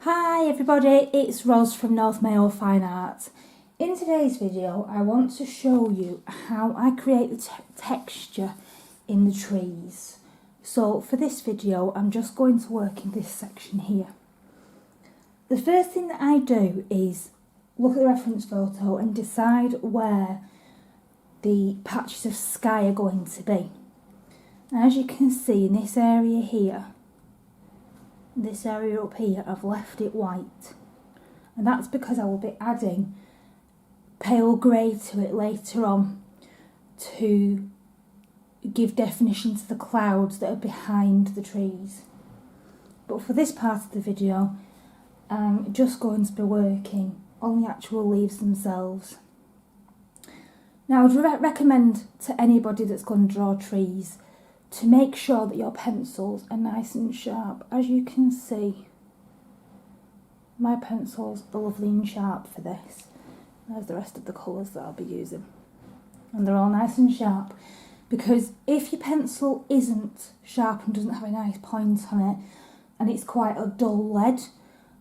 Hi everybody, it's Ros from North Mayo Fine Arts. In today's video I want to show you how I create the texture in the trees. So for this video I'm just going to work in this section here. The first thing that I do is look at the reference photo and decide where the patches of sky are going to be. And as you can see in this area here, this area up here, I've left it white, and that's because I will be adding pale grey to it later on to give definition to the clouds that are behind the trees. But for this part of the video I'm just going to be working on the actual leaves themselves. Now I would recommend to anybody that's going to draw trees to make sure that your pencils are nice and sharp. As you can see, my pencils are lovely and sharp for this. There's the rest of the colours that I'll be using. And they're all nice and sharp, because if your pencil isn't sharp and doesn't have a nice point on it, and it's quite a dull lead,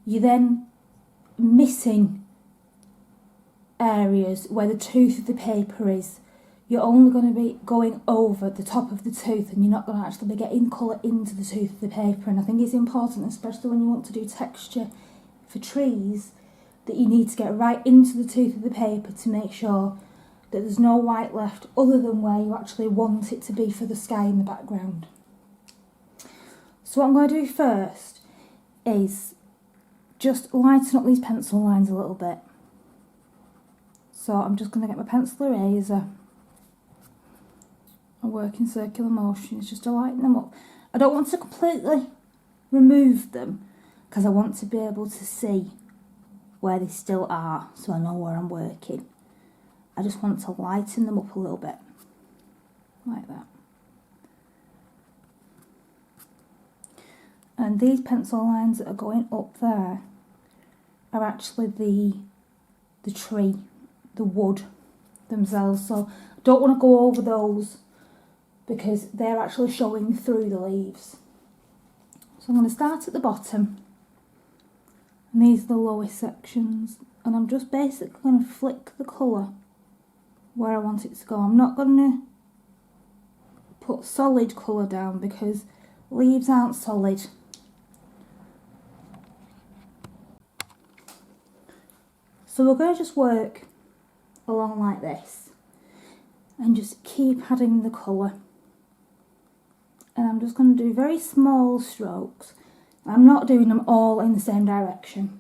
you're then missing areas where the tooth of the paper is. You're only going to be going over the top of the tooth, and you're not going to actually be getting colour into the tooth of the paper. And I think it's important, especially when you want to do texture for trees, that you need to get right into the tooth of the paper to make sure that there's no white left other than where you actually want it to be for the sky in the background. So what I'm going to do first is just lighten up these pencil lines a little bit. So I'm just going to get my pencil eraser and work in circular motions just to lighten them up. I don't want to completely remove them because I want to be able to see where they still are, so I know where I'm working. I just want to lighten them up a little bit, like that. And these pencil lines that are going up there are actually the tree, the wood themselves, so I don't want to go over those because they're actually showing through the leaves. So I'm going to start at the bottom, and these are the lowest sections, and I'm just basically going to flick the colour where I want it to go. I'm not going to put solid colour down because leaves aren't solid. So we're going to just work along like this and just keep adding the colour. And I'm just going to do very small strokes. I'm not doing them all in the same direction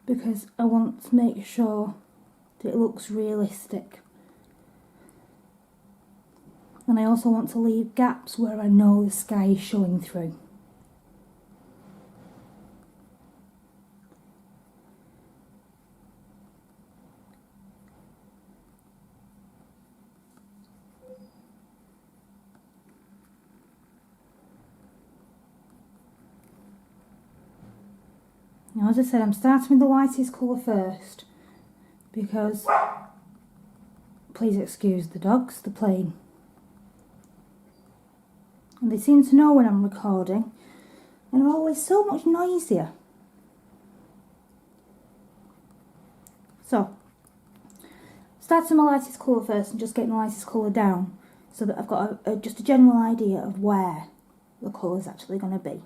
because I want to make sure that it looks realistic. And I also want to leave gaps where I know the sky is showing through. Now, as I said, I'm starting with the lightest colour first because, please excuse the dogs, they're playing. And they seem to know when I'm recording, and they're always so much noisier. So, starting with my lightest colour first and just getting the lightest colour down so that I've got just a general idea of where the colour is actually going to be.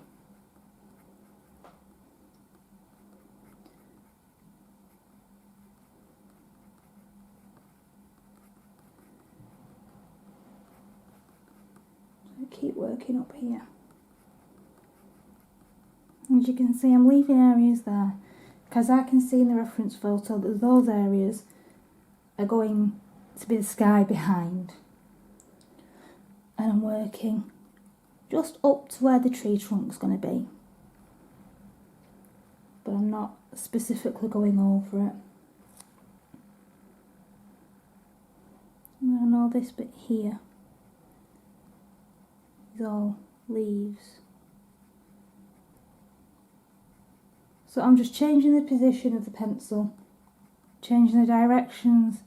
Keep working up here. As you can see, I'm leaving areas there because I can see in the reference photo that those areas are going to be the sky behind, and I'm working just up to where the tree trunk's going to be, but I'm not specifically going over it. And I know this bit here is all leaves. So I'm just changing the position of the pencil, changing the directions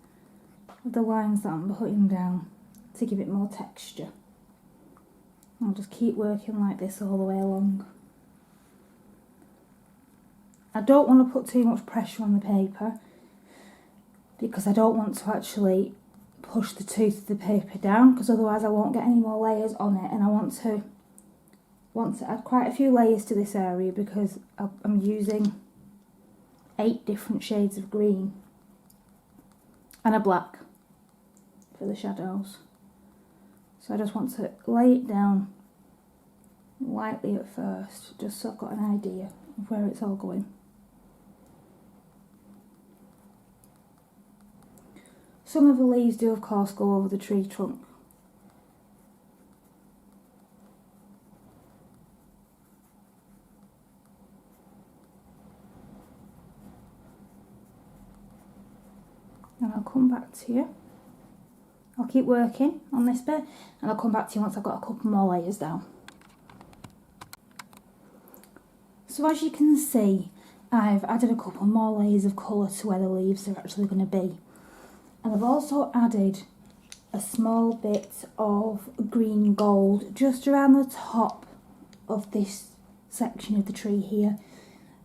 of the lines that I'm putting down to give it more texture. I'll just keep working like this all the way along. I don't want to put too much pressure on the paper because I don't want to actually push the tooth of the paper down, because otherwise I won't get any more layers on it, and I want to add quite a few layers to this area because I'm using 8 different shades of green and a black for the shadows. So I just want to lay it down lightly at first, just so I've got an idea of where it's all going. Some of the leaves do of course go over the tree trunk. And I'll come back to you. I'll keep working on this bit and I'll come back to you once I've got a couple more layers down. So as you can see, I've added a couple more layers of colour to where the leaves are actually going to be. And I've also added a small bit of green gold just around the top of this section of the tree here,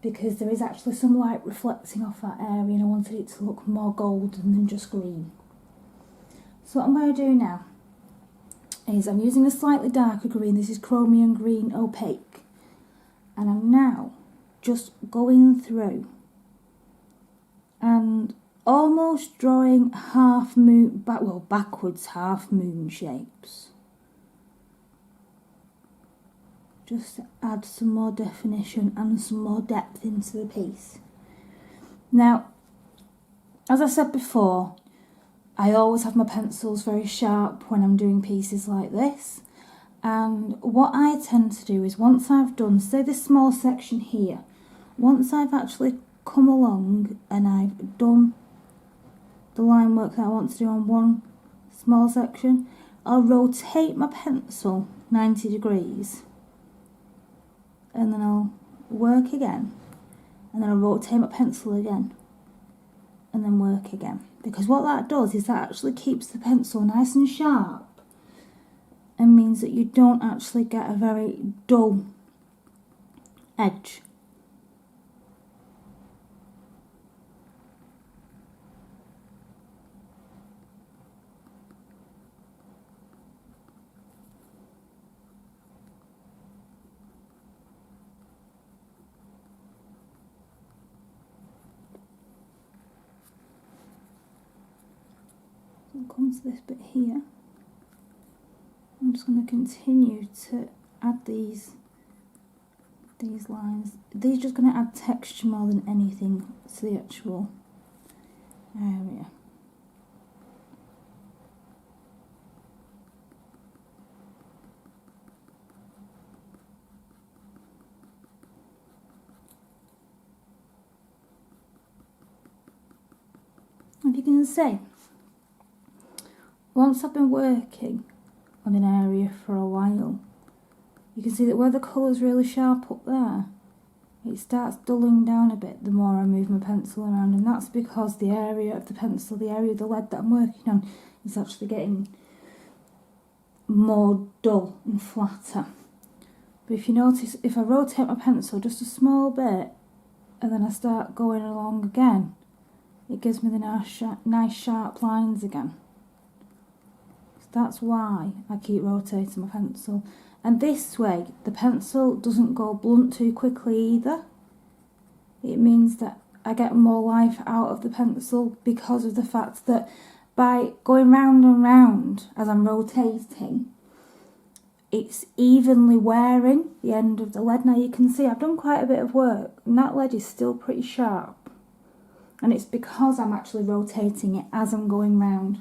because there is actually some light reflecting off that area and I wanted it to look more golden than just green. So what I'm going to do now is I'm using a slightly darker green. This is chromium green opaque, and I'm now just going through and almost drawing half moon, backwards half moon shapes, just to add some more definition and some more depth into the piece. Now, as I said before, I always have my pencils very sharp when I'm doing pieces like this, and what I tend to do is once I've done, say this small section here, once I've actually come along and I've done the line work that I want to do on one small section, I'll rotate my pencil 90 degrees and then I'll work again, and then I'll rotate my pencil again and then work again, because what that does is that actually keeps the pencil nice and sharp and means that you don't actually get a very dull edge. I'll come to this bit here. I'm just going to continue to add these lines. These are just going to add texture more than anything to the actual area. If you can see, once I've been working on an area for a while, you can see that where the colour's really sharp up there, it starts dulling down a bit the more I move my pencil around, and that's because the area of the pencil, the area of the lead that I'm working on, is actually getting more dull and flatter. But if you notice, if I rotate my pencil just a small bit and then I start going along again, it gives me the nice sharp lines again. That's why I keep rotating my pencil. And this way, the pencil doesn't go blunt too quickly either. It means that I get more life out of the pencil because of the fact that by going round and round as I'm rotating, it's evenly wearing the end of the lead. Now you can see I've done quite a bit of work and that lead is still pretty sharp. And it's because I'm actually rotating it as I'm going round.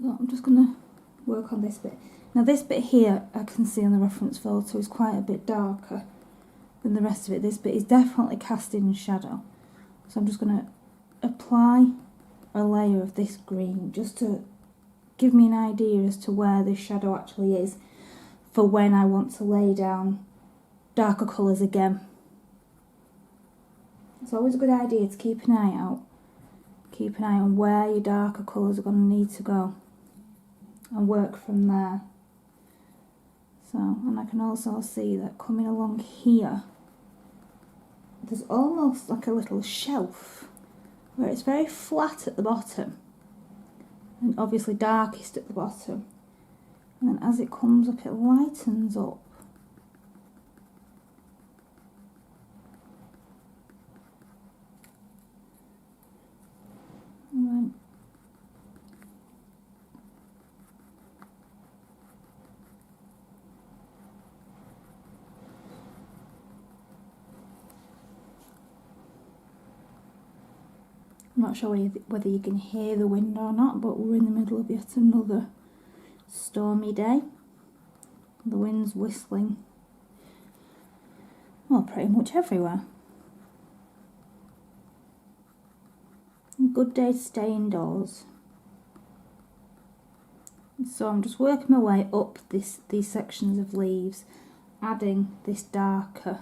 So I'm just going to work on this bit. Now this bit here, I can see on the reference photo, is quite a bit darker than the rest of it. This bit is definitely cast in shadow. So I'm just going to apply a layer of this green just to give me an idea as to where this shadow actually is for when I want to lay down darker colours again. It's always a good idea to keep an eye out. Keep an eye on where your darker colours are going to need to go and work from there. So, and I can also see that coming along here, there's almost like a little shelf where it's very flat at the bottom and obviously darkest at the bottom, and then as it comes up it lightens up. And then I'm not sure whether you can hear the wind or not, but we're in the middle of yet another stormy day. The wind's whistling, well, pretty much everywhere. A good day to stay indoors. So I'm just working my way up these sections of leaves, adding this darker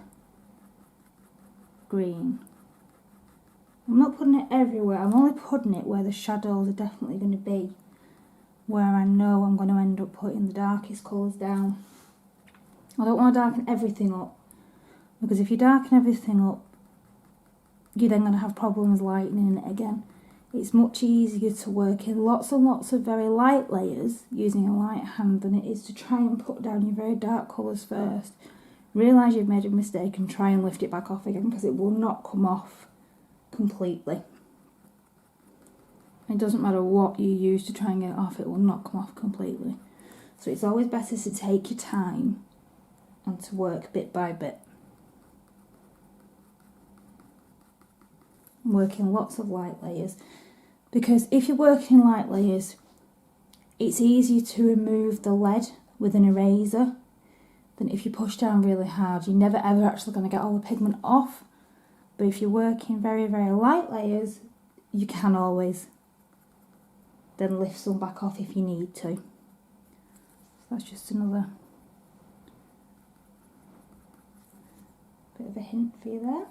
green. I'm not putting it everywhere, I'm only putting it where the shadows are definitely going to be, where I know I'm going to end up putting the darkest colours down. I don't want to darken everything up, because if you darken everything up, you're then going to have problems lightening it again. It's much easier to work in lots and lots of very light layers using a light hand than it is to try and put down your very dark colours first. Realise you've made a mistake and try and lift it back off again, because it will not come off completely. It doesn't matter what you use to try and get it off, it will not come off completely. So it's always better to take your time and to work bit by bit. Working lots of light layers, because if you're working in light layers, it's easier to remove the lead with an eraser than if you push down really hard. You're never ever actually going to get all the pigment off. But if you're working very, very light layers, you can always then lift some back off if you need to. So that's just another bit of a hint for you there.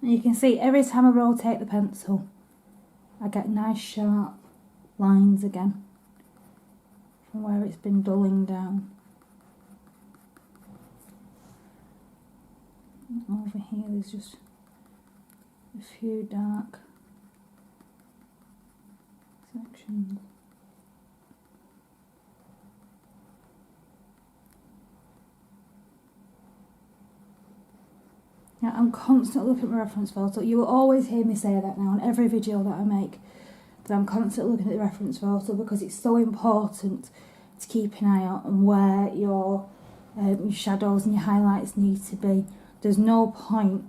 And you can see every time I rotate the pencil, I get nice sharp lines again from where it's been dulling down. And over here there's just a few dark sections. Now, I'm constantly looking at my reference photo. You will always hear me say that now on every video that I make, that I'm constantly looking at the reference photo, because it's so important to keep an eye out on where your shadows and your highlights need to be. There's no point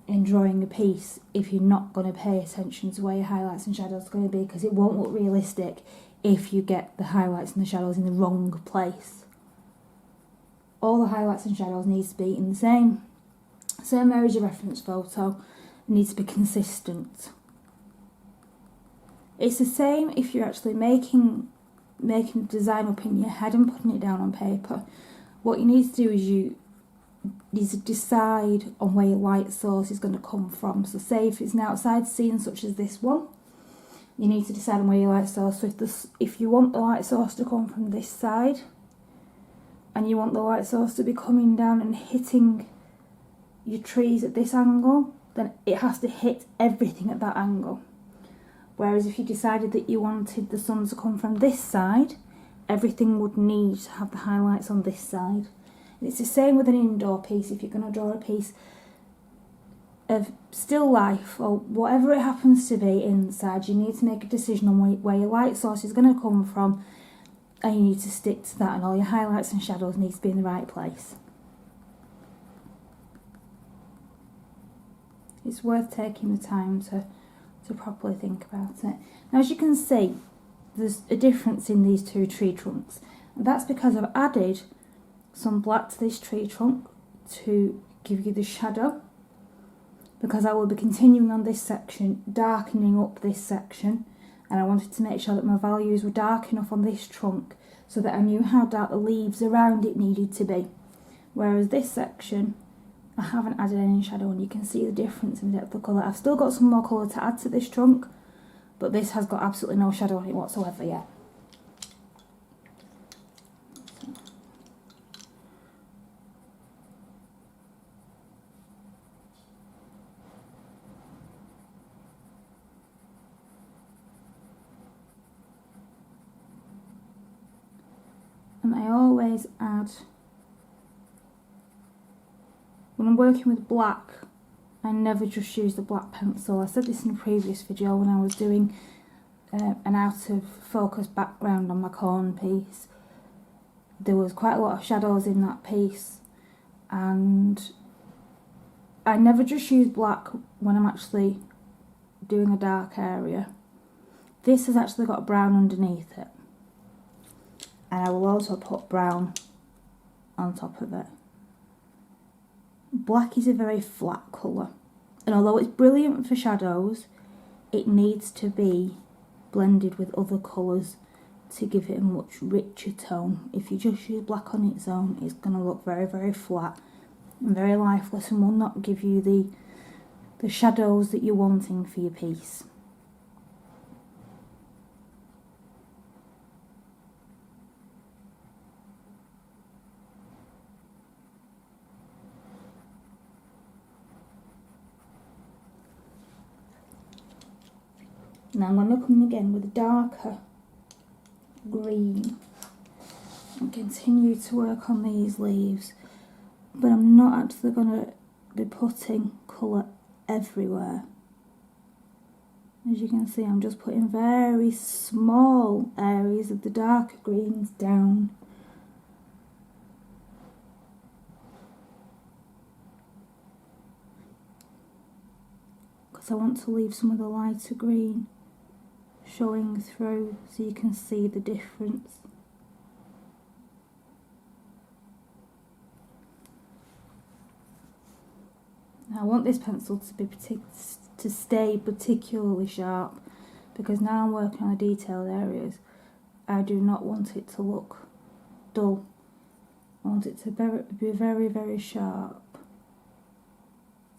in drawing a piece if you're not going to pay attention to where your highlights and shadows are going to be, because it won't look realistic if you get the highlights and the shadows in the wrong place. All the highlights and shadows need to be in the same area as your reference photo. It needs to be consistent. It's the same if you're actually making design up in your head and putting it down on paper. What you need to do is you need to decide on where your light source is going to come from. So say if it's an outside scene such as this one, you need to decide on where your light source. So if you want the light source to come from this side, and you want the light source to be coming down and hitting your trees at this angle, then it has to hit everything at that angle. Whereas if you decided that you wanted the sun to come from this side, everything would need to have the highlights on this side. And it's the same with an indoor piece. If you're going to draw a piece of still life or whatever it happens to be inside, you need to make a decision on where your light source is going to come from, and you need to stick to that, and all your highlights and shadows need to be in the right place. It's worth taking the time to properly think about it. Now, as you can see, there's a difference in these two tree trunks, and that's because I've added some black to this tree trunk to give you the shadow, because I will be continuing on this section, darkening up this section, and I wanted to make sure that my values were dark enough on this trunk so that I knew how dark the leaves around it needed to be. Whereas this section, I haven't added any shadow, and you can see the difference in the depth of colour. I've still got some more colour to add to this trunk, but this has got absolutely no shadow on it whatsoever yet. And I always add, when I'm working with black, I never just use the black pencil. I said this in a previous video when I was doing an out of focus background on my corn piece. There was quite a lot of shadows in that piece, and I never just use black when I'm actually doing a dark area. This has actually got brown underneath it, and I will also put brown on top of it. Black is a very flat colour, and although it's brilliant for shadows, it needs to be blended with other colours to give it a much richer tone. If you just use black on its own, it's going to look very, very flat and very lifeless and will not give you the shadows that you're wanting for your piece. Now I'm going to come in again with a darker green and continue to work on these leaves, but I'm not actually going to be putting colour everywhere. As you can see, I'm just putting very small areas of the darker greens down. Because I want to leave some of the lighter green showing through so you can see the difference. Now I want this pencil to be to stay particularly sharp, because now I'm working on the detailed areas. I do not want it to look dull. I want it to be very, very sharp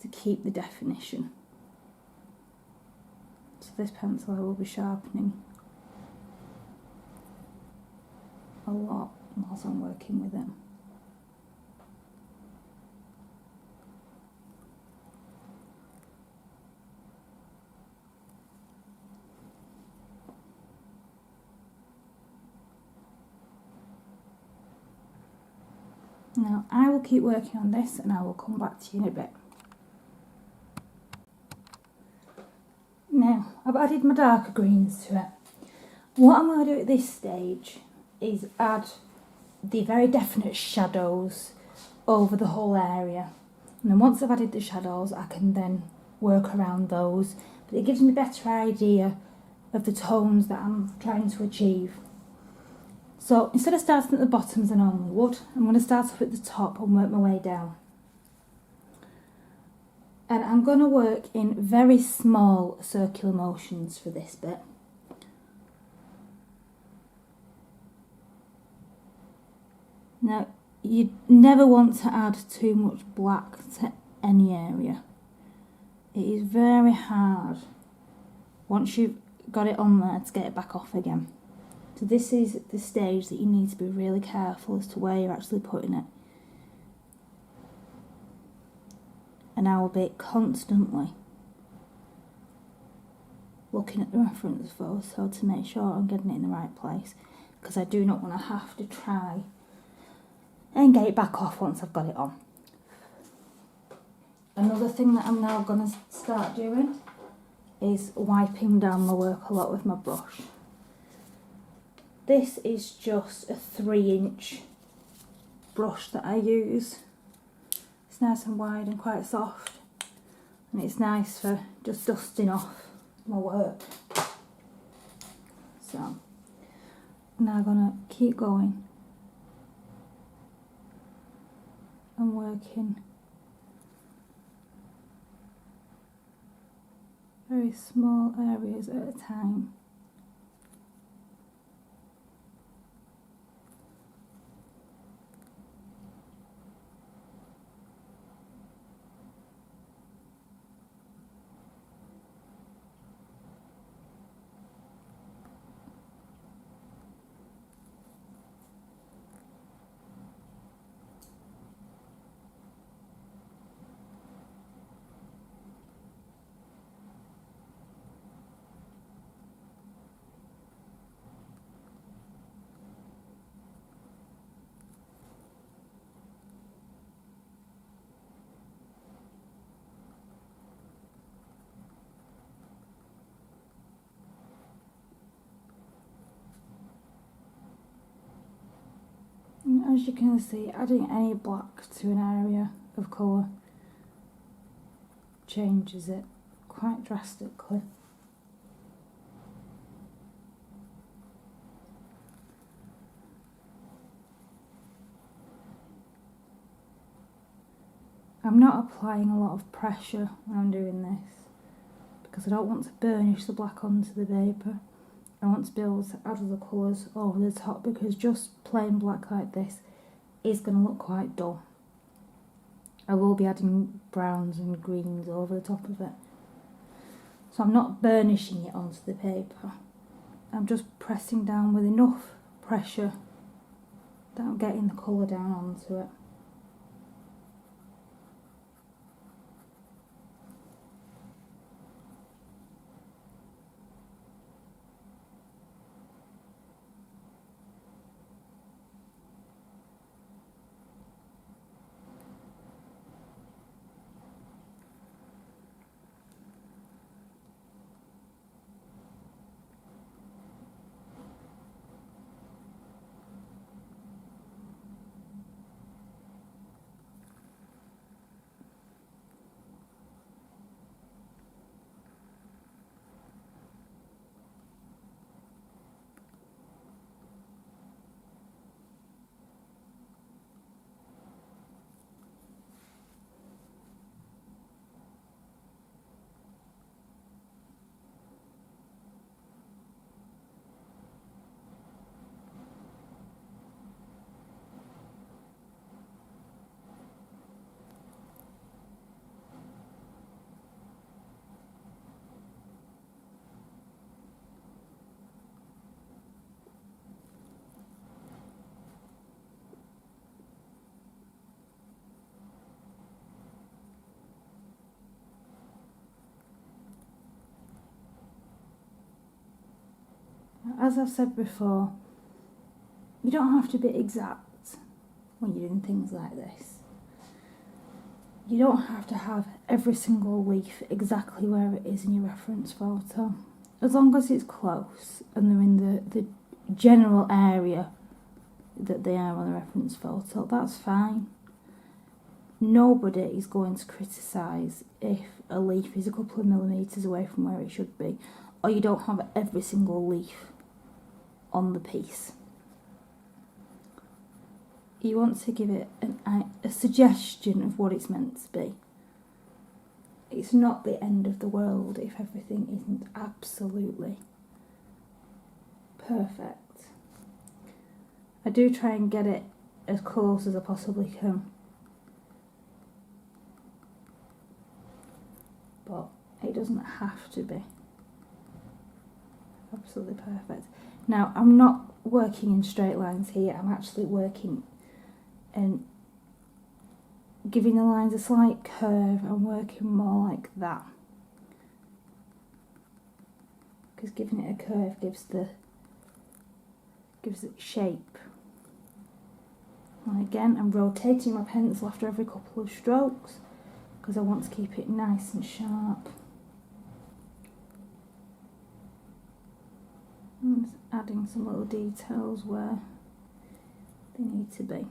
to keep the definition. So this pencil I will be sharpening a lot whilst I'm working with it. Now I will keep working on this and I will come back to you in a bit. Now I've added my darker greens to it. What I'm going to do at this stage is add the very definite shadows over the whole area. And then once I've added the shadows, I can then work around those. But it gives me a better idea of the tones that I'm trying to achieve. So instead of starting at the bottom as I normally would, I'm going to start off at the top and work my way down. And I'm going to work in very small circular motions for this bit. Now, you never want to add too much black to any area. It is very hard once you've got it on there to get it back off again. So this is the stage that you need to be really careful as to where you're actually putting it. And I will be constantly looking at the reference photo to make sure I'm getting it in the right place, because I do not want to have to try and get it back off once I've got it on. Another thing that I'm now going to start doing is wiping down my work a lot with my brush. This is just a 3-inch brush that I use. It's nice and wide and quite soft, and it's nice for just dusting off my work. So I'm now going to keep going and working very small areas at a time. as you can see, adding any black to an area of colour changes it quite drastically. I'm not applying a lot of pressure when I'm doing this because I don't want to burnish the black onto the paper. I want to be able to add other colours over the top because just plain black like this is going to look quite dull. I will be adding browns and greens over the top of it. So I'm not burnishing it onto the paper. I'm just pressing down with enough pressure that I'm getting the colour down onto it. As I've said before, you don't have to be exact when you're doing things like this. You don't have to have every single leaf exactly where it is in your reference photo. As long as it's close and they're in the general area that they are on the reference photo, that's fine. Nobody is going to criticise if a leaf is a couple of millimetres away from where it should be, or you don't have every single leaf on the piece. You want to give it a suggestion of what it's meant to be. It's not the end of the world if everything isn't absolutely perfect. I do try and get it as close as I possibly can, but it doesn't have to be absolutely perfect. Now, I'm not working in straight lines here, I'm actually working and giving the lines a slight curve. I'm working more like that, because giving it a curve gives it shape. And again, I'm rotating my pencil after every couple of strokes because I want to keep it nice and sharp. I'm just adding some little details where they need to be.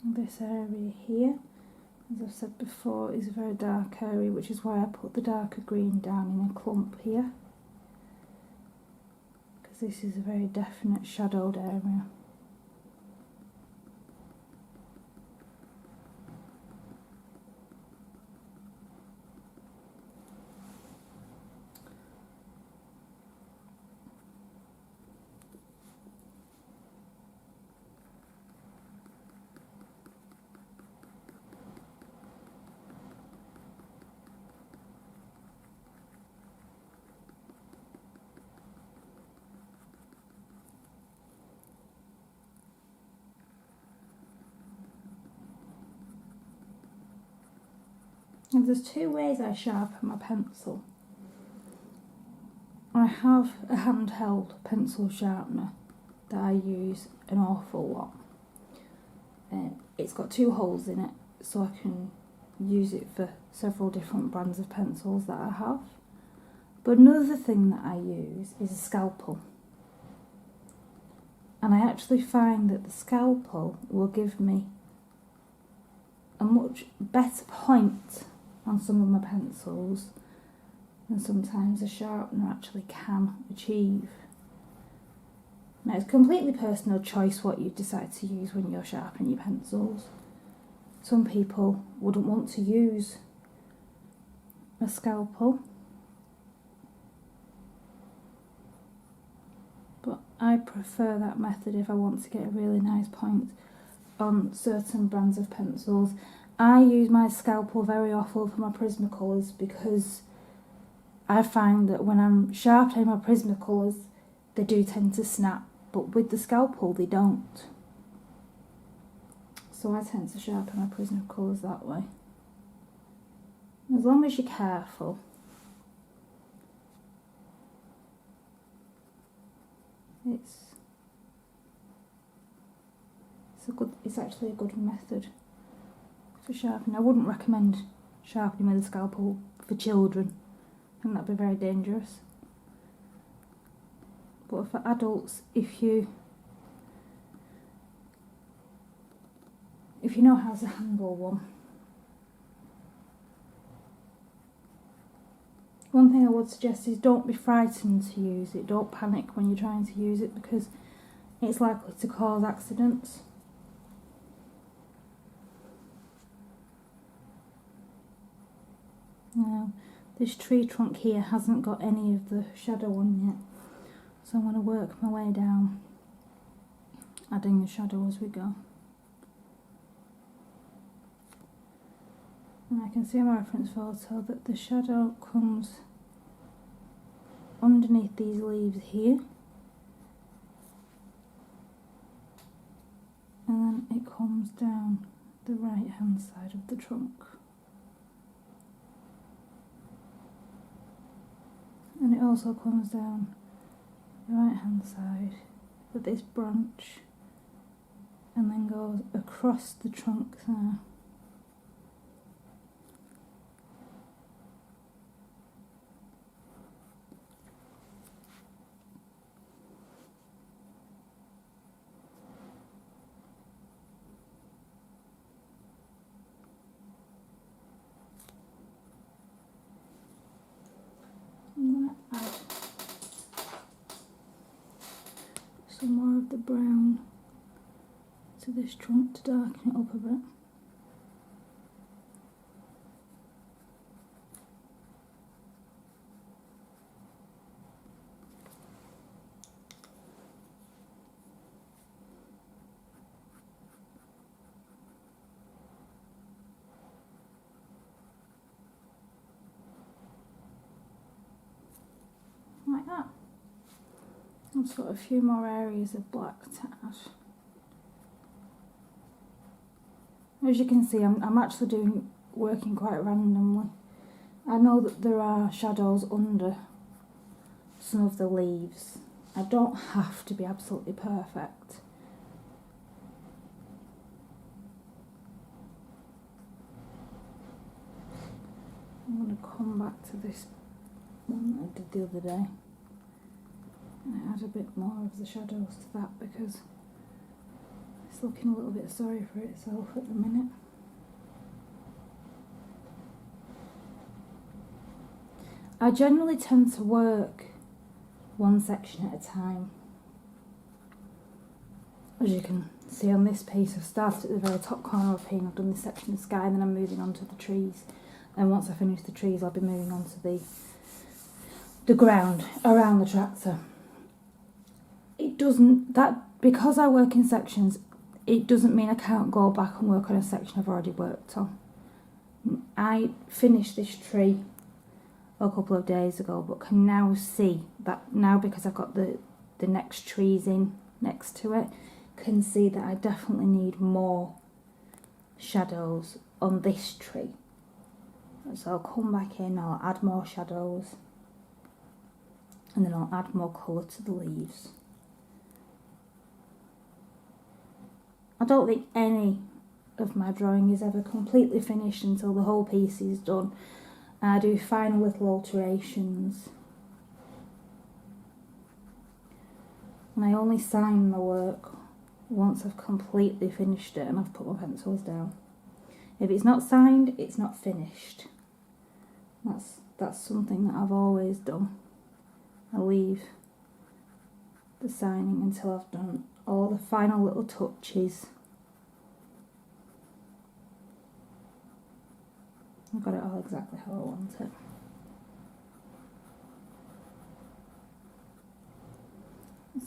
This area here, as I've said before, is a very dark area, which is why I put the darker green down in a clump here, because this is a very definite shadowed area. And there's two ways I sharpen my pencil. I have a handheld pencil sharpener that I use an awful lot. It's got two holes in it, so I can use it for several different brands of pencils that I have. But another thing that I use is a scalpel. And I actually find that the scalpel will give me a much better point on some of my pencils than sometimes a sharpener actually can achieve. Now, it's completely personal choice what you decide to use when you're sharpening your pencils. Some people wouldn't want to use a scalpel, but I prefer that method if I want to get a really nice point on certain brands of pencils. I use my scalpel very often for my Prismacolors because I find that when I'm sharpening my Prismacolors, they do tend to snap, but with the scalpel they don't. So I tend to sharpen my Prismacolors that way. As long as you're careful. It's actually a good method for sharpening. I wouldn't recommend sharpening with a scalpel for children. I think that'd be very dangerous. But for adults, if you know how to handle one. One thing I would suggest is don't be frightened to use it. Don't panic when you're trying to use it because it's likely to cause accidents. Now, this tree trunk here hasn't got any of the shadow on yet, so I'm going to work my way down, adding the shadow as we go. And I can see in my reference photo that the shadow comes underneath these leaves here, and then it comes down the right hand side of the trunk. And it also comes down the right hand side of this branch and then goes across the trunk there. I'm going to add some more of the brown to this trunk to darken it up a bit. Like that. I've just got a few more areas of black to add. As you can see, I'm actually working quite randomly. I know that there are shadows under some of the leaves. I don't have to be absolutely perfect. I'm going to come back to this one that I did the other day and add a bit more of the shadows to that because it's looking a little bit sorry for itself at the minute. I generally tend to work one section at a time. As you can see on this piece, I've started at the very top corner up here and I've done this section of sky, and then I'm moving on to the trees. And once I finish the trees, I'll be moving on to the ground around the tractor. Because I work in sections, it doesn't mean I can't go back and work on a section I've already worked on. I finished this tree a couple of days ago, but can now see that now because I've got the next trees in next to it, can see that I definitely need more shadows on this tree. So I'll come back in, I'll add more shadows, and then I'll add more colour to the leaves. I don't think any of my drawing is ever completely finished until the whole piece is done. I do final little alterations And I only sign my work once I've completely finished it and I've put my pencils down. If it's not signed, it's not finished. That's something that I've always done. I leave the signing until I've done all the final little touches. I've got it all exactly how I want it.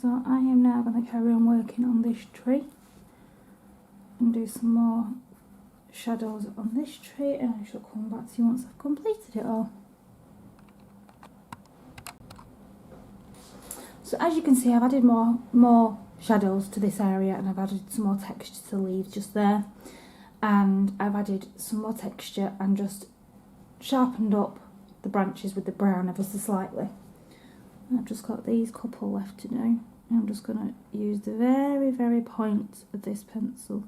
So I am now going to carry on working on this tree and do some more shadows on this tree, and I shall come back to you once I've completed it all. So as you can see, I've added more shadows to this area, and I've added some more texture to the leaves just there, and I've added some more texture and just sharpened up the branches with the brown ever so slightly. And I've just got these couple left to do, and I'm just going to use the very point of this pencil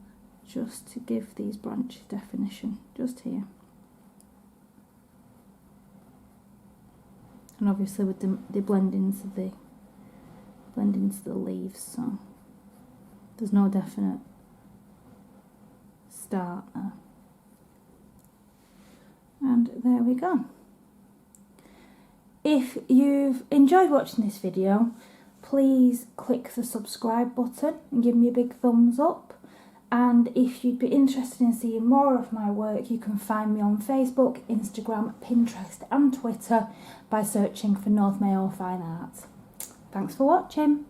just to give these branches definition, just here. And obviously with the blend into the leaves, so there's no definite start there. And there we go. If you've enjoyed watching this video, please click the subscribe button and give me a big thumbs up. And if you'd be interested in seeing more of my work, you can find me on Facebook, Instagram, Pinterest and Twitter by searching for North Mayo Fine Art. Thanks for watching.